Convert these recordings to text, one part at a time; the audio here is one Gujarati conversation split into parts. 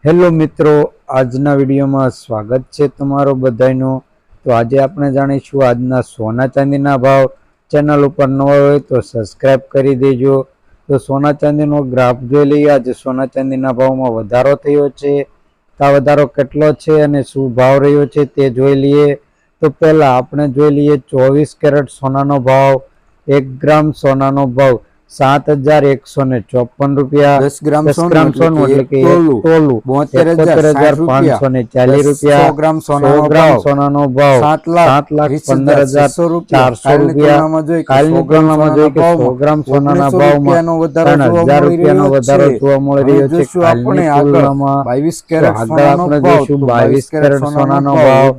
હેલો મિત્રો, આજના વિડીયોમાં સ્વાગત છે તમારો બધાનો। તો આજે આપણે જાણીશું આજના સોના ચાંદીના ભાવ। ચેનલ ઉપર નવા હોય તો સબસ્ક્રાઇબ કરી દેજો। તો સોના ચાંદીનો ગ્રાફ જોઈ લઈએ। આજે સોના ચાંદીના ભાવમાં વધારો થયો છે, આ વધારો કેટલો છે અને શું ભાવ રહ્યો છે તે જોઈ લઈએ। તો પહેલા આપણે જોઈ લઈએ 24 કેરેટ સોનાનો ભાવ। 1 ગ્રામ સોનાનો ભાવ 7154 રૂપિયા। 10 ગ્રામ સોનું એટલે કે તોલું 72,540 રૂપિયા। 100 ગ્રામ સોનાનો ભાવ 7,15,400 રૂપિયા। કાલની તુલનામાં જોઈએ કે 100 ગ્રામ સોનાના ભાવમાં 3,000 રૂપિયાનો વધારો જોવા મળી રહ્યો છે। કાલની તુલનામાં 22 કેરેટ આગળ આપણે જોઈશું 22 કેરેટ સોનાનો ભાવ।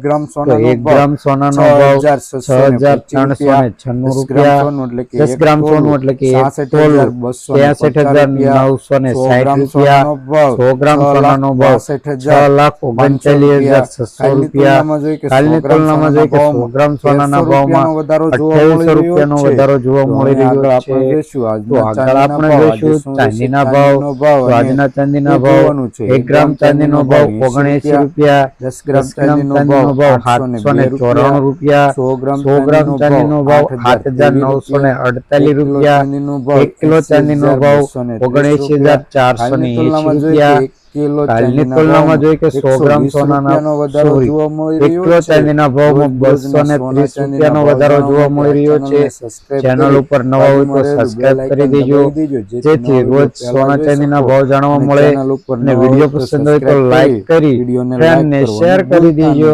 1 ગ્રામ સોનાનો ભાવ 6,396 રૂપિયા। 10 ગ્રામ સોનું એટલે કે 63,960 રૂપિયા। 100 ગ્રામ સોનાનો ભાવ 6,39,600 રૂપિયા। કાલની તુલનામાં જોઈએ કે 100 ગ્રામ સોનાના ભાવમાં 2800 રૂપિયાનો વધારો જોવા મળી રહ્યો છે। તો આગળ આપણે જોઈશું ચાંદીના ભાવ। તો આજના ચાંદીના ભાવ 1 ગ્રામ ચાંદીનો ભાવ 79 રૂપિયા। 10 ગ્રામ ચાંદીનો ભાવ 794 રૂપિયા। 100 ગ્રામ ચાંદીનો ભાવ 7,948 રૂપિયા। 1 કિલો ચાંદીનો ભાવ 79,480 રૂપિયા। કાલની તુલનામાં જોઈએ કે 100 ગ્રામ સોનાના 1 કિલો ચાંદીના ભાવમાં 230 રૂપિયાનો વધારો જોવા મળી રહ્યો છે। ચેનલ ઉપર નવા હોય તો સબસ્ક્રાઇબ કરી દેજો, જેથી રોજ સોના ચાંદીના ભાવ જાણવા મળે। અને વિડીયો પસંદ હોય તો લાઈક કરી ફ્રેન્ડને શેર કરી દેજો।